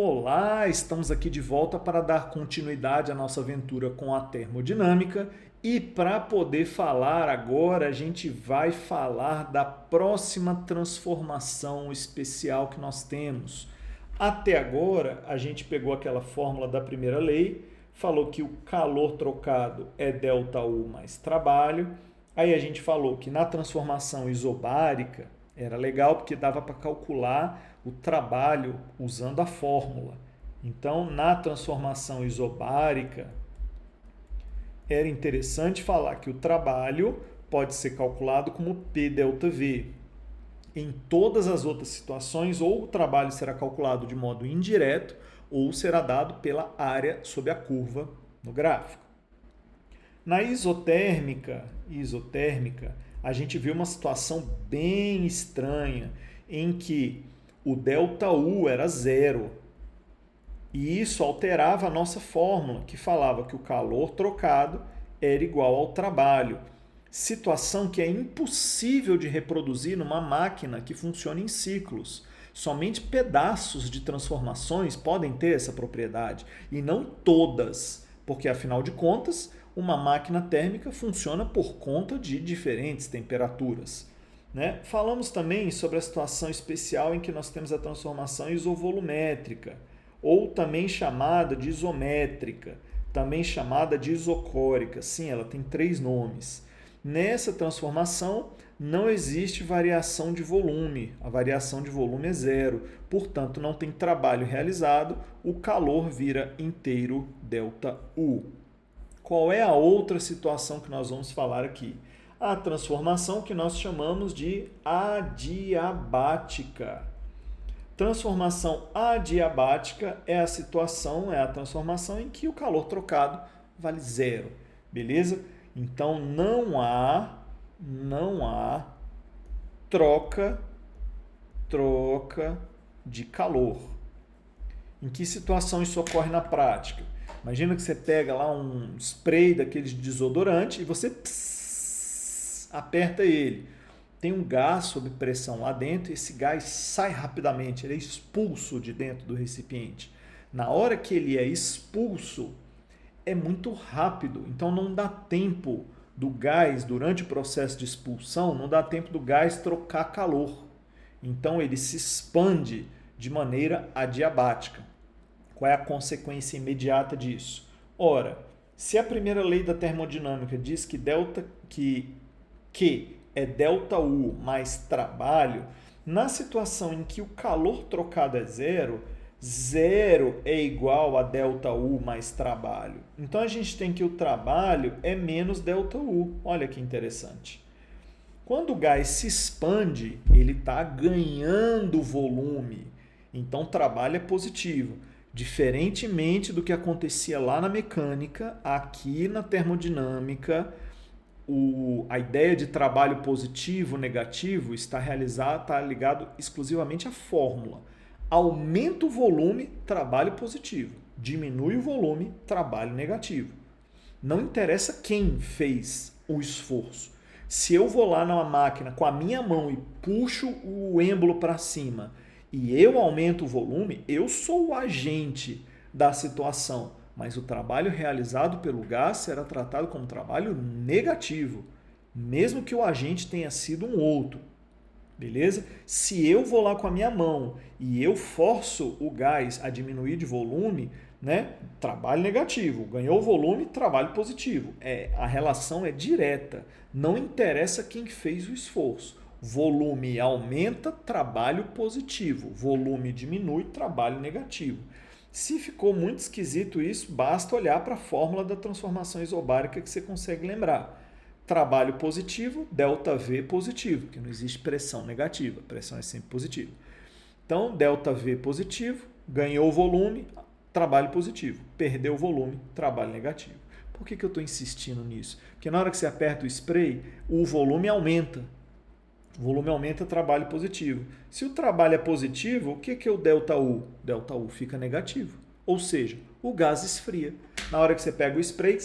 Olá, estamos aqui de volta para dar continuidade à nossa aventura com a termodinâmica e para poder falar agora, a gente vai falar da próxima transformação especial que nós temos. Até agora, a gente pegou aquela fórmula da primeira lei, falou que o calor trocado é ΔU mais trabalho, aí a gente falou que na transformação isobárica era legal porque dava para calcular o trabalho usando a fórmula. Então, na transformação isobárica, era interessante falar que o trabalho pode ser calculado como P ΔV. Em todas as outras situações, ou o trabalho será calculado de modo indireto, ou será dado pela área sob a curva no gráfico. Na isotérmica, a gente viu uma situação bem estranha, em que o ΔU era zero. E isso alterava a nossa fórmula, que falava que o calor trocado era igual ao trabalho. Situação que é impossível de reproduzir numa máquina que funciona em ciclos. Somente pedaços de transformações podem ter essa propriedade, e não todas, porque afinal de contas, uma máquina térmica funciona por conta de diferentes temperaturas. Falamos também sobre a situação especial em que nós temos a transformação isovolumétrica, ou também chamada de isométrica, também chamada de isocórica. Sim, ela tem 3 nomes. Nessa transformação não existe variação de volume, a variação de volume é zero, portanto não tem trabalho realizado, o calor vira inteiro ΔU. Qual é a outra situação que nós vamos falar aqui? A transformação que nós chamamos de adiabática. Transformação adiabática é a transformação em que o calor trocado vale zero, beleza? Então não há troca de calor. Em que situação isso ocorre na prática? Imagina que você pega lá um spray daqueles de desodorante e você aperta ele. Tem um gás sob pressão lá dentro e esse gás sai rapidamente, ele é expulso de dentro do recipiente. Na hora que ele é expulso, é muito rápido, então não dá tempo do gás, durante o processo de expulsão, não dá tempo do gás trocar calor. Então ele se expande de maneira adiabática. Qual é a consequência imediata disso? Ora, se a primeira lei da termodinâmica diz que é ΔU mais trabalho, na situação em que o calor trocado é zero, zero é igual a ΔU mais trabalho. Então a gente tem que o trabalho é menos ΔU. Olha que interessante. Quando o gás se expande, ele está ganhando volume. Então o trabalho é positivo. Diferentemente do que acontecia lá na mecânica, aqui na termodinâmica, a ideia de trabalho positivo, negativo, está ligado exclusivamente à fórmula. Aumenta o volume, trabalho positivo. Diminui o volume, trabalho negativo. Não interessa quem fez o esforço. Se eu vou lá na máquina com a minha mão e puxo o êmbolo para cima e eu aumento o volume, eu sou o agente da situação. Mas o trabalho realizado pelo gás será tratado como trabalho negativo, mesmo que o agente tenha sido um outro. Beleza? Se eu vou lá com a minha mão e eu forço o gás a diminuir de volume, trabalho negativo. Ganhou volume, trabalho positivo. A relação é direta. Não interessa quem fez o esforço. Volume aumenta, trabalho positivo. Volume diminui, trabalho negativo. Se ficou muito esquisito isso, basta olhar para a fórmula da transformação isobárica que você consegue lembrar. Trabalho positivo, ΔV positivo, porque não existe pressão negativa, a pressão é sempre positiva. Então, ΔV positivo, ganhou volume, trabalho positivo. Perdeu volume, trabalho negativo. Por que eu estou insistindo nisso? Porque na hora que você aperta o spray, o volume aumenta. O volume aumenta, trabalho positivo. Se o trabalho é positivo, o que é o ΔU? ΔU fica negativo. Ou seja, o gás esfria. Na hora que você pega o spray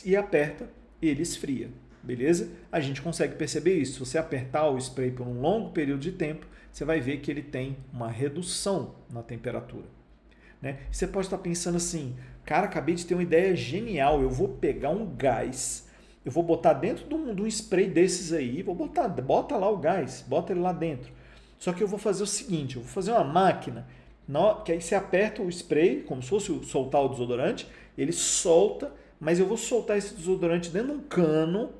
e aperta, ele esfria. Beleza? A gente consegue perceber isso. Se você apertar o spray por um longo período de tempo, você vai ver que ele tem uma redução na temperatura. né? Você pode estar pensando assim, cara, acabei de ter uma ideia genial, eu vou pegar um gás, eu vou botar dentro de um spray desses aí, bota lá o gás, bota ele lá dentro. Só que eu vou fazer o seguinte, eu vou fazer uma máquina, que aí você aperta o spray, como se fosse soltar o desodorante, ele solta, mas eu vou soltar esse desodorante dentro de um cano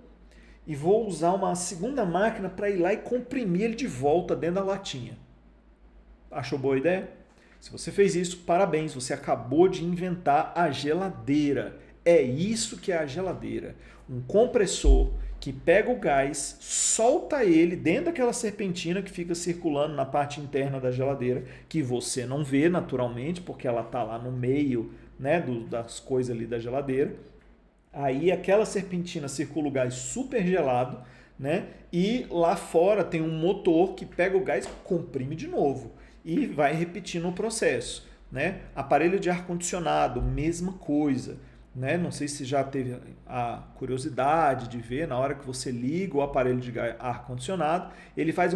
e vou usar uma segunda máquina para ir lá e comprimir ele de volta dentro da latinha. Achou boa ideia? Se você fez isso, parabéns, você acabou de inventar a geladeira. É isso que é a geladeira. Um compressor que pega o gás, solta ele dentro daquela serpentina que fica circulando na parte interna da geladeira, que você não vê naturalmente, porque ela está lá no meio, né, das coisas ali da geladeira. Aí aquela serpentina circula o gás super gelado, né? E lá fora tem um motor que pega o gás e comprime de novo e vai repetindo o processo, né? Aparelho de ar-condicionado, mesma coisa, né? Não sei se já teve a curiosidade de ver, na hora que você liga o aparelho de ar-condicionado, ele faz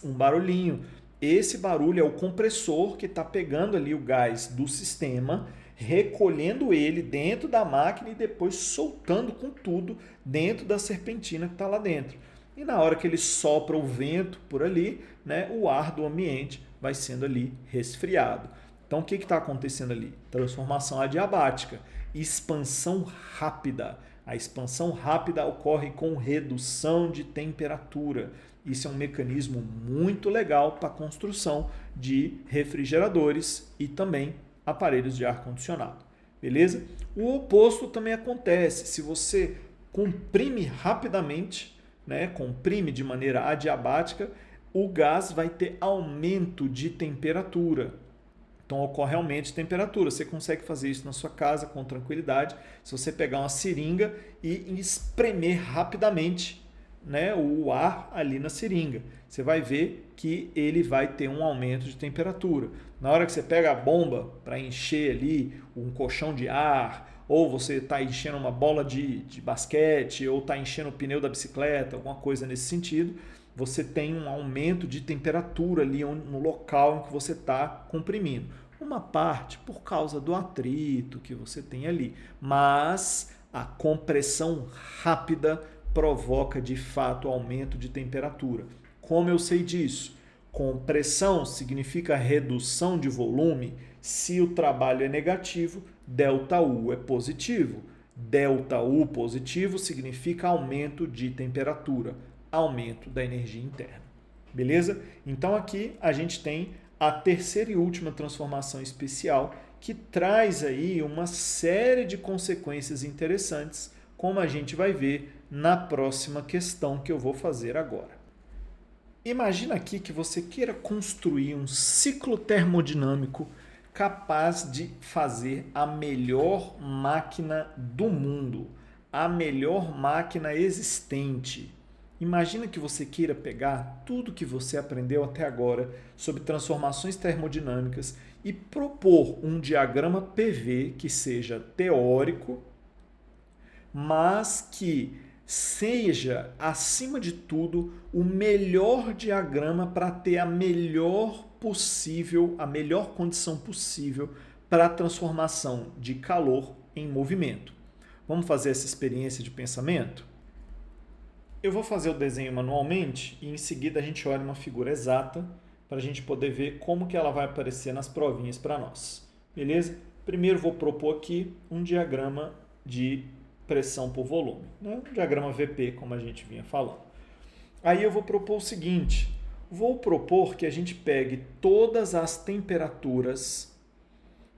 um barulhinho. Esse barulho é o compressor que está pegando ali o gás do sistema, recolhendo ele dentro da máquina e depois soltando com tudo dentro da serpentina que está lá dentro. E na hora que ele sopra o vento por ali, né, o ar do ambiente vai sendo ali resfriado. Então o que está acontecendo ali? Transformação adiabática, expansão rápida. A expansão rápida ocorre com redução de temperatura. Isso é um mecanismo muito legal para a construção de refrigeradores e também aparelhos de ar-condicionado. Beleza? O oposto também acontece. Se você comprime rapidamente, né, comprime de maneira adiabática, o gás vai ter aumento de temperatura. Então ocorre aumento de temperatura. Você consegue fazer isso na sua casa com tranquilidade. Se você pegar uma seringa e espremer rapidamente, né, o ar ali na seringa, você vai ver que ele vai ter um aumento de temperatura. Na hora que você pega a bomba para encher ali um colchão de ar, ou você está enchendo uma bola de basquete, ou está enchendo o pneu da bicicleta, alguma coisa nesse sentido, você tem um aumento de temperatura ali no local em que você está comprimindo. Uma parte por causa do atrito que você tem ali, mas a compressão rápida provoca de fato aumento de temperatura. Como eu sei disso? Compressão significa redução de volume. Se o trabalho é negativo, ΔU é positivo. ΔU positivo significa aumento de temperatura, aumento da energia interna. Beleza? Então aqui a gente tem a terceira e última transformação especial que traz aí uma série de consequências interessantes, como a gente vai ver na próxima questão que eu vou fazer agora. Imagina aqui que você queira construir um ciclo termodinâmico capaz de fazer a melhor máquina do mundo, a melhor máquina existente. Imagina que você queira pegar tudo que você aprendeu até agora sobre transformações termodinâmicas e propor um diagrama PV que seja teórico, mas que seja, acima de tudo, o melhor diagrama para ter a melhor condição possível para a transformação de calor em movimento. Vamos fazer essa experiência de pensamento? Eu vou fazer o desenho manualmente e em seguida a gente olha uma figura exata para a gente poder ver como que ela vai aparecer nas provinhas para nós. Beleza? Primeiro vou propor aqui um diagrama de pressão por volume, né? Um diagrama VP, como a gente vinha falando. Aí eu vou propor o seguinte, vou propor que a gente pegue todas as temperaturas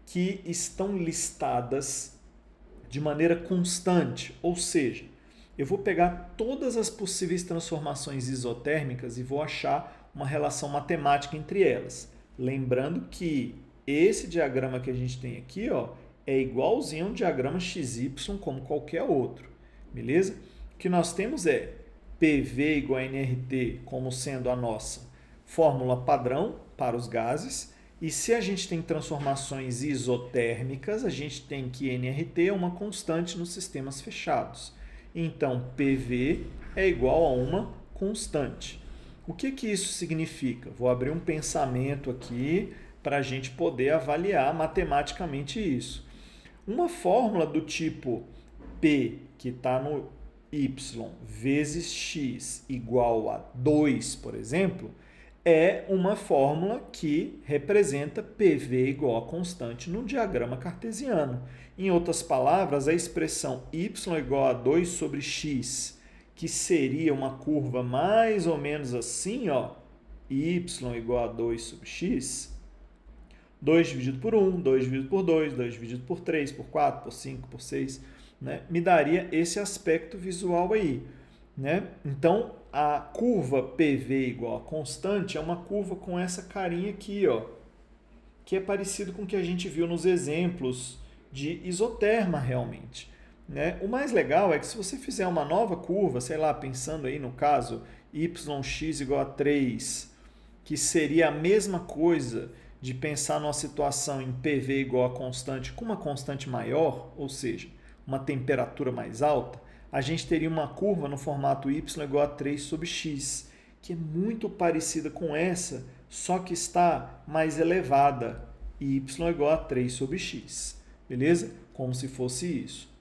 que estão listadas de maneira constante, ou seja, eu vou pegar todas as possíveis transformações isotérmicas e vou achar uma relação matemática entre elas. Lembrando que esse diagrama que a gente tem aqui, ó, é igualzinho a um diagrama XY como qualquer outro, beleza? O que nós temos é PV igual a nRT como sendo a nossa fórmula padrão para os gases, e se a gente tem transformações isotérmicas, a gente tem que nRT é uma constante nos sistemas fechados. Então, PV é igual a uma constante. O que isso significa? Vou abrir um pensamento aqui para a gente poder avaliar matematicamente isso. Uma fórmula do tipo P, que está no y, vezes x igual a 2, por exemplo, é uma fórmula que representa PV igual a constante no diagrama cartesiano. Em outras palavras, a expressão y igual a 2 sobre x, que seria uma curva mais ou menos assim, ó, y igual a 2 sobre x, 2 dividido por 1, 2 dividido por 2, 2 dividido por 3, por 4, por 5, por 6, né? Me daria esse aspecto visual aí, né? Então, a curva PV igual a constante é uma curva com essa carinha aqui, ó, que é parecido com o que a gente viu nos exemplos de isoterma realmente, né? O mais legal é que se você fizer uma nova curva, sei lá, pensando aí no caso yx igual a 3, que seria a mesma coisa de pensar numa situação em PV igual a constante com uma constante maior, ou seja, uma temperatura mais alta, a gente teria uma curva no formato y igual a 3 sobre x, que é muito parecida com essa, só que está mais elevada, y igual a 3 sobre x, beleza? Como se fosse isso.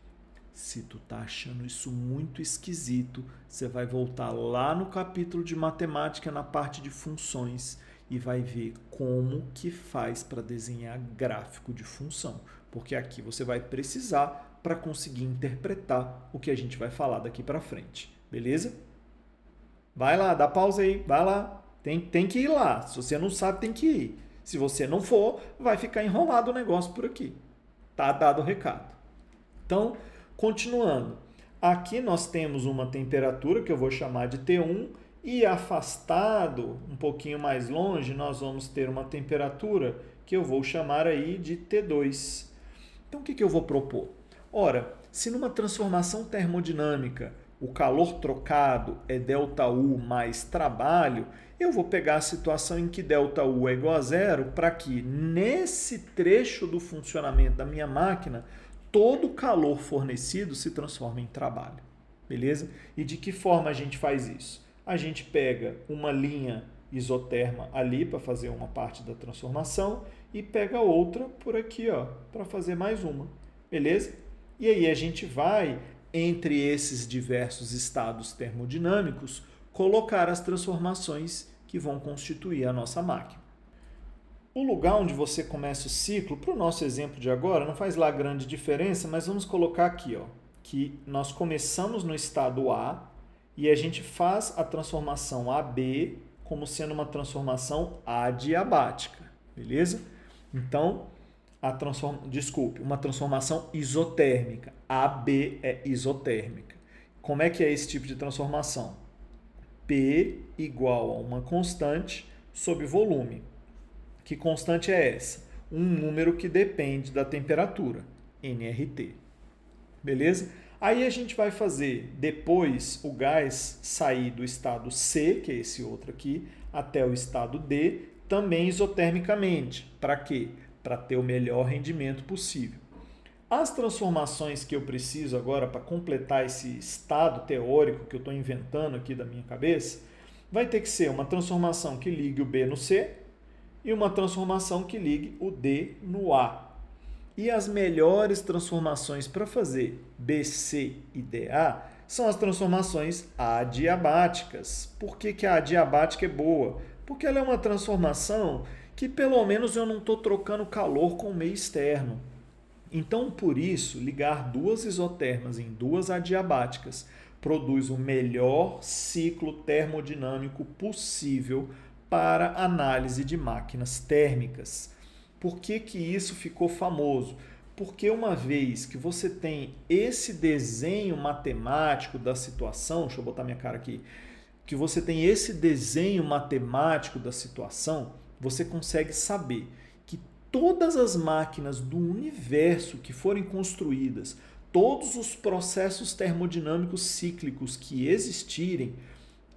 Se tu tá achando isso muito esquisito, você vai voltar lá no capítulo de matemática na parte de funções e vai ver como que faz para desenhar gráfico de função, porque aqui você vai precisar para conseguir interpretar o que a gente vai falar daqui para frente, beleza? Vai lá, dá pausa aí, vai lá, tem que ir lá, se você não sabe tem que ir, se você não for, vai ficar enrolado o negócio por aqui, tá dado o recado. Então, continuando, aqui nós temos uma temperatura que eu vou chamar de T1 e afastado, um pouquinho mais longe, nós vamos ter uma temperatura que eu vou chamar aí de T2. Então, o que eu vou propor? Ora, se numa transformação termodinâmica o calor trocado é ΔU mais trabalho, eu vou pegar a situação em que ΔU é igual a zero para que nesse trecho do funcionamento da minha máquina todo o calor fornecido se transforma em trabalho, beleza? E de que forma a gente faz isso? A gente pega uma linha isoterma ali para fazer uma parte da transformação e pega outra por aqui, ó, para fazer mais uma, beleza? E aí a gente vai, entre esses diversos estados termodinâmicos, colocar as transformações que vão constituir a nossa máquina. O lugar onde você começa o ciclo, para o nosso exemplo de agora, não faz lá grande diferença, mas vamos colocar aqui, ó, que nós começamos no estado A e a gente faz a transformação AB como sendo uma transformação adiabática, beleza? Então, uma transformação isotérmica. AB é isotérmica. Como é que é esse tipo de transformação? P igual a uma constante sobre volume. Que constante é essa? Um número que depende da temperatura, nRT. Beleza? Aí a gente vai fazer depois o gás sair do estado C, que é esse outro aqui, até o estado D, também isotermicamente. Para quê? Para ter o melhor rendimento possível. As transformações que eu preciso agora para completar esse estado teórico que eu estou inventando aqui da minha cabeça, vai ter que ser uma transformação que ligue o B no C, e uma transformação que ligue o D no A. E as melhores transformações para fazer BC e DA são as transformações adiabáticas. Por que a adiabática é boa? Porque ela é uma transformação que pelo menos eu não estou trocando calor com o meio externo. Então, por isso, ligar duas isotermas em duas adiabáticas produz o melhor ciclo termodinâmico possível para análise de máquinas térmicas. Por que isso ficou famoso? Porque uma vez que você tem esse desenho matemático da situação, deixa eu botar minha cara aqui, que você tem esse desenho matemático da situação, você consegue saber que todas as máquinas do universo que forem construídas, todos os processos termodinâmicos cíclicos que existirem,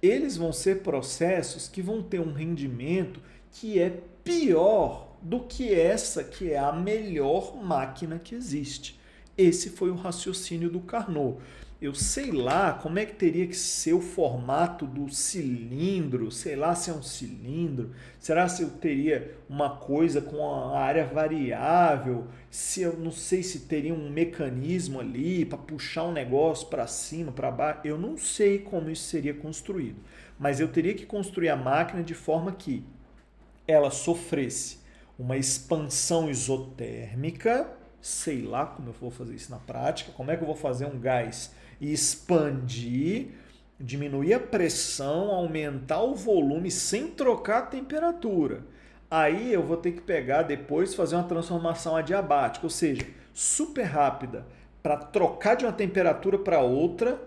eles vão ser processos que vão ter um rendimento que é pior do que essa que é a melhor máquina que existe. Esse foi o raciocínio do Carnot. Eu sei lá como é que teria que ser o formato do cilindro, sei lá se é um cilindro, será se eu teria uma coisa com a área variável, se eu não sei se teria um mecanismo ali para puxar um negócio para cima, para baixo, eu não sei como isso seria construído, mas eu teria que construir a máquina de forma que ela sofresse uma expansão isotérmica, sei lá como eu vou fazer isso na prática, como é que eu vou fazer um gás e expandir, diminuir a pressão, aumentar o volume sem trocar a temperatura. Aí eu vou ter que pegar depois fazer uma transformação adiabática, ou seja, super rápida, para trocar de uma temperatura para outra.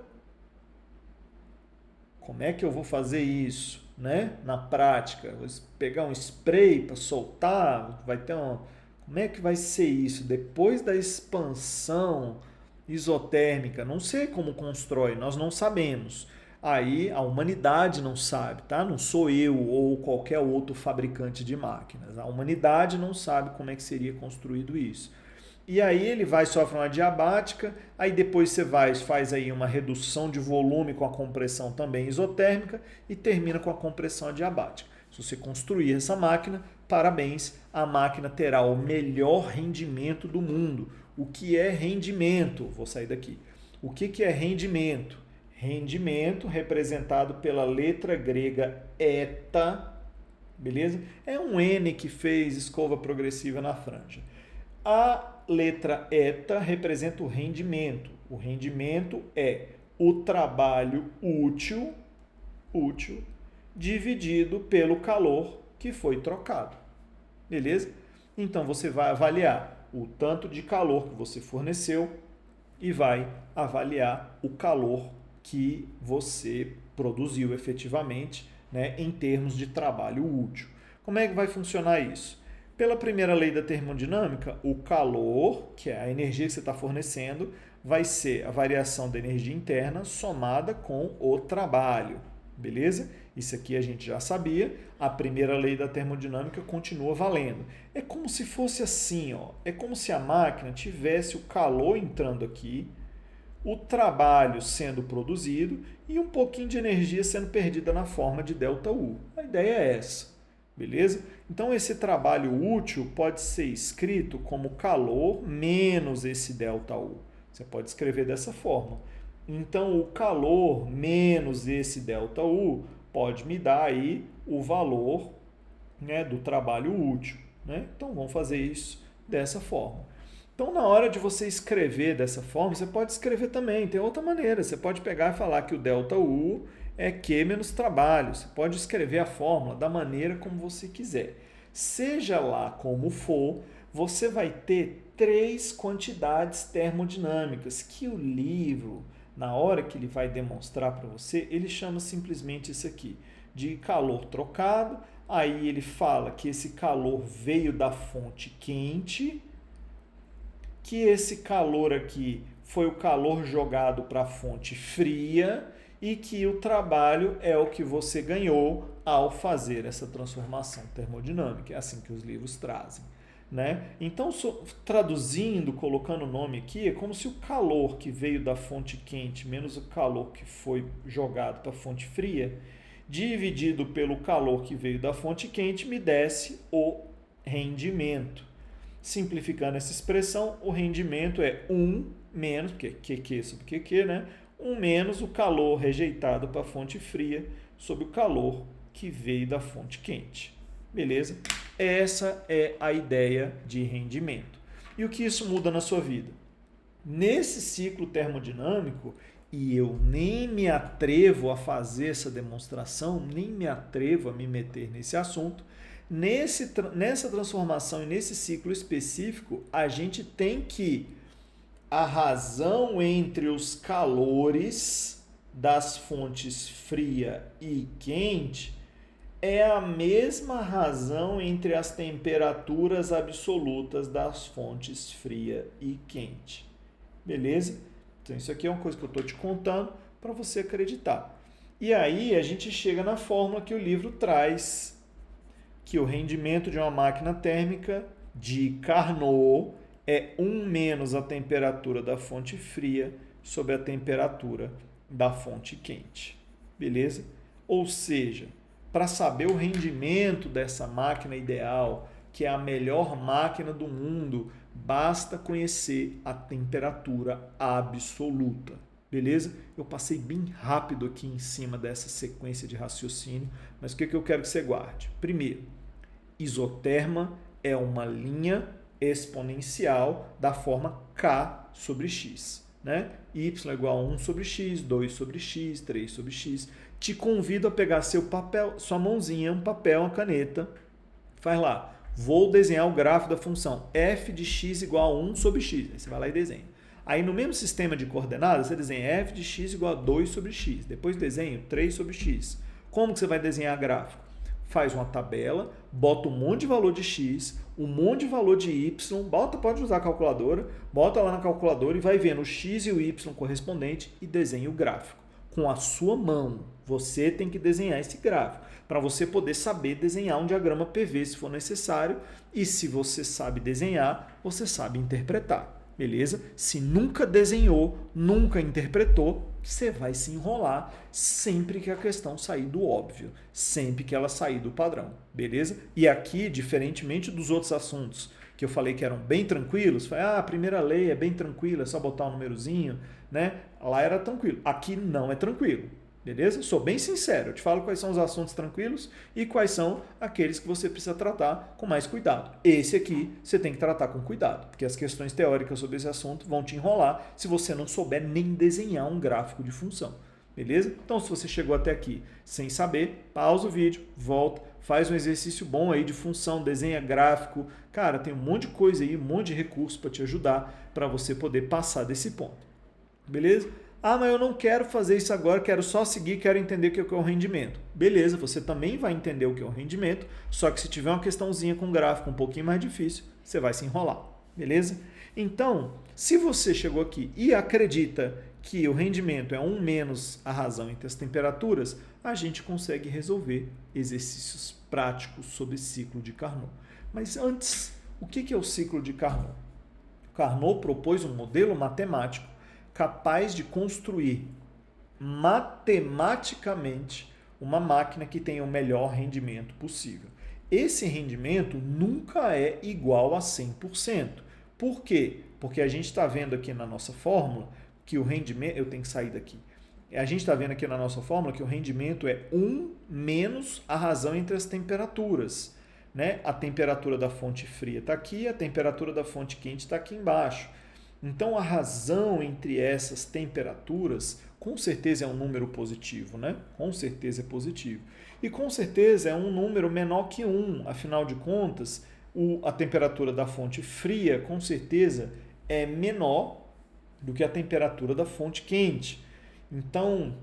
Como é que eu vou fazer isso, né? Na prática, vou pegar um spray para soltar, vai ter um... Como é que vai ser isso depois da expansão isotérmica? Não sei como constrói, nós não sabemos. Aí a humanidade não sabe, tá? Não sou eu ou qualquer outro fabricante de máquinas. A humanidade não sabe como é que seria construído isso. E aí ele vai sofrer uma adiabática, aí depois você faz aí uma redução de volume com a compressão também isotérmica e termina com a compressão adiabática. Se você construir essa máquina, parabéns, a máquina terá o melhor rendimento do mundo. O que é rendimento? Vou sair daqui. O que é rendimento? Rendimento representado pela letra grega eta, beleza? É um N que fez escova progressiva na franja. A letra eta representa o rendimento. O rendimento é o trabalho útil dividido pelo calor que foi trocado. Beleza? Então você vai avaliar o tanto de calor que você forneceu e vai avaliar o calor que você produziu efetivamente, né, em termos de trabalho útil. Como é que vai funcionar isso? Pela primeira lei da termodinâmica, o calor, que é a energia que você está fornecendo, vai ser a variação da energia interna somada com o trabalho. Beleza? Isso aqui a gente já sabia. A primeira lei da termodinâmica continua valendo. É como se fosse assim, ó. É como se a máquina tivesse o calor entrando aqui, o trabalho sendo produzido e um pouquinho de energia sendo perdida na forma de ΔU. A ideia é essa. Beleza? Então, esse trabalho útil pode ser escrito como calor menos esse ΔU. Você pode escrever dessa forma. Então, o calor menos esse ΔU pode me dar aí o valor, né, do trabalho útil. Né? Então, vamos fazer isso dessa forma. Então, na hora de você escrever dessa forma, você pode escrever também. Tem outra maneira. Você pode pegar e falar que o ΔU é Q menos trabalho. Você pode escrever a fórmula da maneira como você quiser. Seja lá como for, você vai ter 3 quantidades termodinâmicas que o livro, na hora que ele vai demonstrar para você, ele chama simplesmente isso aqui de calor trocado. Aí ele fala que esse calor veio da fonte quente, que esse calor aqui foi o calor jogado para a fonte fria e que o trabalho é o que você ganhou ao fazer essa transformação termodinâmica. É assim que os livros trazem. Né? Então, traduzindo, colocando o nome aqui, é como se o calor que veio da fonte quente menos o calor que foi jogado para a fonte fria, dividido pelo calor que veio da fonte quente, me desse o rendimento. Simplificando essa expressão, o rendimento é 1 menos, porque QQ sobre QQ, né? 1 menos o calor rejeitado para a fonte fria sobre o calor que veio da fonte quente. Beleza? Essa é a ideia de rendimento. E o que isso muda na sua vida? Nesse ciclo termodinâmico, e eu nem me atrevo a fazer essa demonstração, nem me atrevo a me meter nesse assunto, nessa transformação e nesse ciclo específico, a gente tem que a razão entre os calores das fontes fria e quente é a mesma razão entre as temperaturas absolutas das fontes fria e quente. Beleza? Então isso aqui é uma coisa que eu estou te contando para você acreditar. E aí a gente chega na fórmula que o livro traz, que o rendimento de uma máquina térmica de Carnot é 1 menos a temperatura da fonte fria sobre a temperatura da fonte quente. Beleza? Ou seja, para saber o rendimento dessa máquina ideal, que é a melhor máquina do mundo, basta conhecer a temperatura absoluta. Beleza? Eu passei bem rápido aqui em cima dessa sequência de raciocínio, mas o que eu quero que você guarde? Primeiro, isoterma é uma linha exponencial da forma K sobre X. Né? Y é igual a 1 sobre X, 2 sobre X, 3 sobre X. Te convido a pegar seu papel, sua mãozinha, um papel, uma caneta. Faz lá. Vou desenhar o gráfico da função f de x igual a 1 sobre x. Aí você vai lá e desenha. Aí no mesmo sistema de coordenadas, você desenha f de x igual a 2 sobre x. Depois desenho 3 sobre x. Como que você vai desenhar gráfico? Faz uma tabela, bota um monte de valor de x, um monte de valor de y, pode usar a calculadora, bota lá na calculadora e vai vendo o x e o y correspondente e desenha o gráfico. Com a sua mão, você tem que desenhar esse gráfico, para você poder saber desenhar um diagrama PV se for necessário, e se você sabe desenhar, você sabe interpretar. Beleza? Se nunca desenhou, nunca interpretou, você vai se enrolar sempre que a questão sair do óbvio, sempre que ela sair do padrão, beleza? E aqui, diferentemente dos outros assuntos que eu falei que eram bem tranquilos, a primeira lei é bem tranquila, é só botar um númerozinho, né? Lá era tranquilo. Aqui não é tranquilo. Beleza? Sou bem sincero, eu te falo quais são os assuntos tranquilos e quais são aqueles que você precisa tratar com mais cuidado. Esse aqui você tem que tratar com cuidado, porque as questões teóricas sobre esse assunto vão te enrolar se você não souber nem desenhar um gráfico de função. Beleza? Então, se você chegou até aqui sem saber, pausa o vídeo, volta, faz um exercício bom aí de função, desenha gráfico. Cara, tem um monte de coisa aí, um monte de recurso para te ajudar para você poder passar desse ponto. Beleza? Mas eu não quero fazer isso agora, quero só seguir, quero entender o que é o rendimento. Beleza, você também vai entender o que é o rendimento, só que se tiver uma questãozinha com gráfico um pouquinho mais difícil, você vai se enrolar. Beleza? Então, se você chegou aqui e acredita que o rendimento é 1 menos a razão entre as temperaturas, a gente consegue resolver exercícios práticos sobre ciclo de Carnot. Mas antes, o que é o ciclo de Carnot? Carnot propôs um modelo matemático capaz de construir matematicamente uma máquina que tenha o melhor rendimento possível. Esse rendimento nunca é igual a 100%. Por quê? Porque a gente está vendo aqui na nossa fórmula que o rendimento... Eu tenho que sair daqui. A gente está vendo aqui na nossa fórmula que o rendimento é 1 menos a razão entre as temperaturas. Né? A temperatura da fonte fria está aqui, a temperatura da fonte quente está aqui embaixo. Então, a razão entre essas temperaturas, com certeza é um número positivo, né? Com certeza é positivo. E com certeza é um número menor que 1. Afinal de contas, a temperatura da fonte fria, com certeza, é menor do que a temperatura da fonte quente. Então,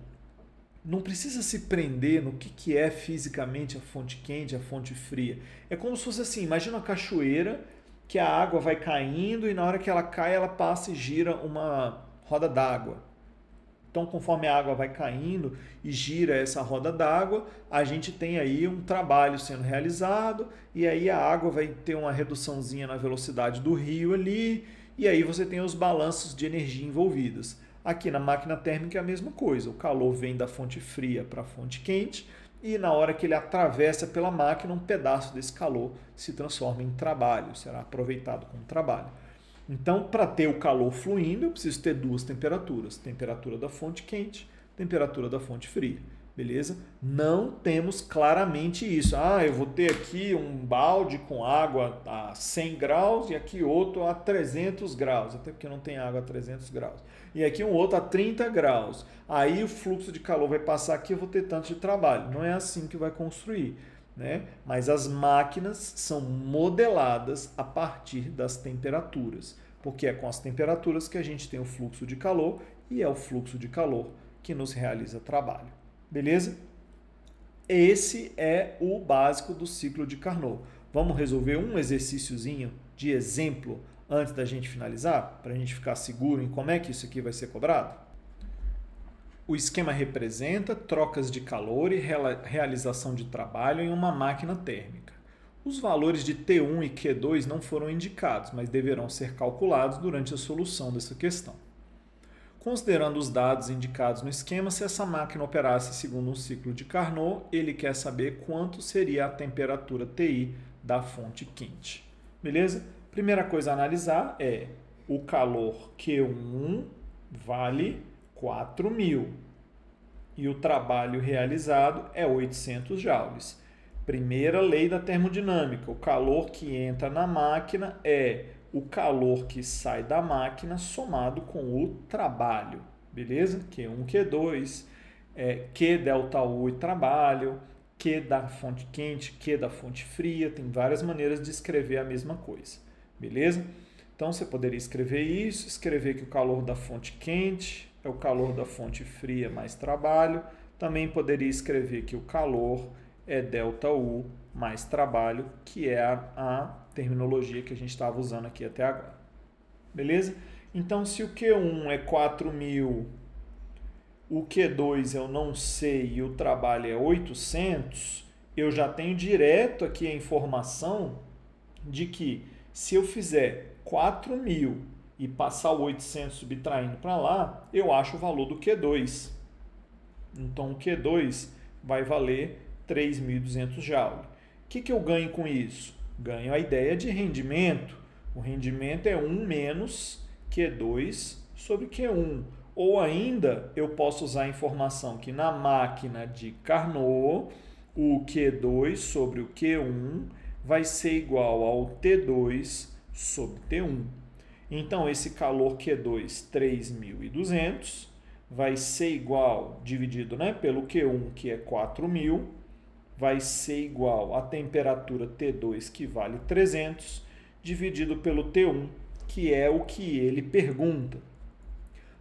não precisa se prender no que é fisicamente a fonte quente, a fonte fria. É como se fosse assim, imagina uma cachoeira que a água vai caindo e na hora que ela cai, ela passa e gira uma roda d'água. Então, conforme a água vai caindo e gira essa roda d'água, a gente tem aí um trabalho sendo realizado e aí a água vai ter uma reduçãozinha na velocidade do rio ali e aí você tem os balanços de energia envolvidos. Aqui na máquina térmica é a mesma coisa, o calor vem da fonte fria para a fonte quente, e na hora que ele atravessa pela máquina, um pedaço desse calor se transforma em trabalho, será aproveitado como trabalho. Então, para ter o calor fluindo, eu preciso ter duas temperaturas, temperatura da fonte quente, temperatura da fonte fria, beleza? Não temos claramente isso. Eu vou ter aqui um balde com água a 100 graus e aqui outro a 300 graus, até porque não tem água a 300 graus. E aqui um outro a 30 graus. Aí o fluxo de calor vai passar aqui, eu vou ter tanto de trabalho. Não é assim que vai construir, né? Mas as máquinas são modeladas a partir das temperaturas, porque é com as temperaturas que a gente tem o fluxo de calor e é o fluxo de calor que nos realiza trabalho. Beleza? Esse é o básico do ciclo de Carnot. Vamos resolver um exercíciozinho de exemplo antes da gente finalizar, para a gente ficar seguro em como é que isso aqui vai ser cobrado? O esquema representa trocas de calor e realização de trabalho em uma máquina térmica. Os valores de T1 e Q2 não foram indicados, mas deverão ser calculados durante a solução dessa questão. Considerando os dados indicados no esquema, se essa máquina operasse segundo um ciclo de Carnot, ele quer saber quanto seria a temperatura TI da fonte quente. Beleza? Primeira coisa a analisar é o calor Q1 vale 4.000 e o trabalho realizado é 800 joules. Primeira lei da termodinâmica, o calor que entra na máquina é o calor que sai da máquina somado com o trabalho, beleza? Q1, Q2, Q delta U e trabalho, Q da fonte quente, Q da fonte fria, tem várias maneiras de escrever a mesma coisa, beleza? Então você poderia escrever isso, escrever que o calor da fonte quente é o calor da fonte fria mais trabalho, também poderia escrever que o calor é delta U mais trabalho, que é a terminologia que a gente estava usando aqui até agora. Beleza? Então, se o Q1 é 4.000, o Q2 eu não sei e o trabalho é 800, eu já tenho direto aqui a informação de que se eu fizer 4.000 e passar o 800 subtraindo para lá, eu acho o valor do Q2. Então, o Q2 vai valer 3.200 joules. O que eu ganho com isso? Ganho a ideia de rendimento. O rendimento é 1 menos Q2 sobre Q1. Ou ainda, eu posso usar a informação que na máquina de Carnot, o Q2 sobre o Q1 vai ser igual ao T2 sobre T1. Então, esse calor Q2, 3.200, vai ser igual, dividido pelo Q1, que é 4.000, vai ser igual à temperatura T2, que vale 300, dividido pelo T1, que é o que ele pergunta.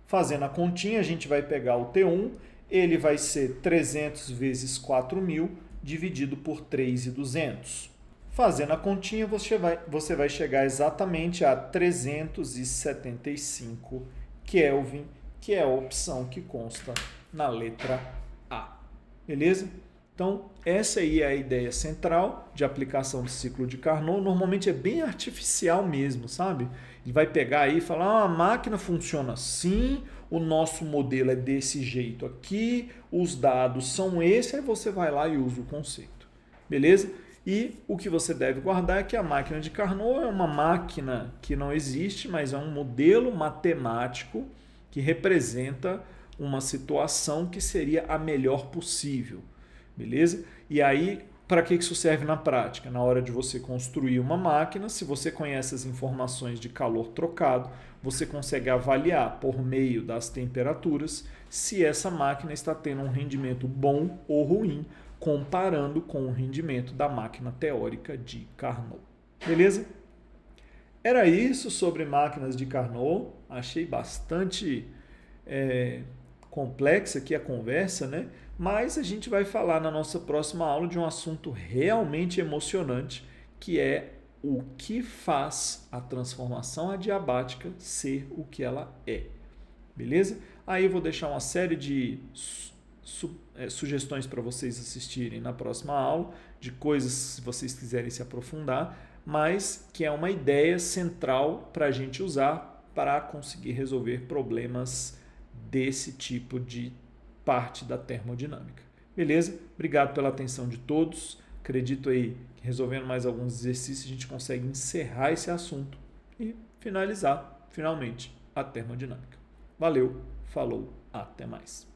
Fazendo a continha, a gente vai pegar o T1, ele vai ser 300 vezes 4.000, dividido por 3.200. Fazendo a continha, você vai chegar exatamente a 375 Kelvin, que é a opção que consta na letra A. Beleza? Então, essa aí é a ideia central de aplicação do ciclo de Carnot. Normalmente é bem artificial mesmo, sabe? Ele vai pegar aí e falar, a máquina funciona assim, o nosso modelo é desse jeito aqui, os dados são esses, aí você vai lá e usa o conceito. Beleza? E o que você deve guardar é que a máquina de Carnot é uma máquina que não existe, mas é um modelo matemático que representa uma situação que seria a melhor possível. Beleza? E aí, para que isso serve na prática? Na hora de você construir uma máquina, se você conhece as informações de calor trocado, você consegue avaliar por meio das temperaturas se essa máquina está tendo um rendimento bom ou ruim, comparando com o rendimento da máquina teórica de Carnot. Beleza? Era isso sobre máquinas de Carnot. Achei bastante complexa aqui a conversa, né? Mas a gente vai falar na nossa próxima aula de um assunto realmente emocionante, que é o que faz a transformação adiabática ser o que ela é. Beleza? Aí eu vou deixar uma série de sugestões para vocês assistirem na próxima aula, de coisas se vocês quiserem se aprofundar, mas que é uma ideia central para a gente usar para conseguir resolver problemas desse tipo de parte da termodinâmica. Beleza? Obrigado pela atenção de todos. Acredito aí que resolvendo mais alguns exercícios a gente consegue encerrar esse assunto e finalizar, finalmente, a termodinâmica. Valeu, falou, até mais.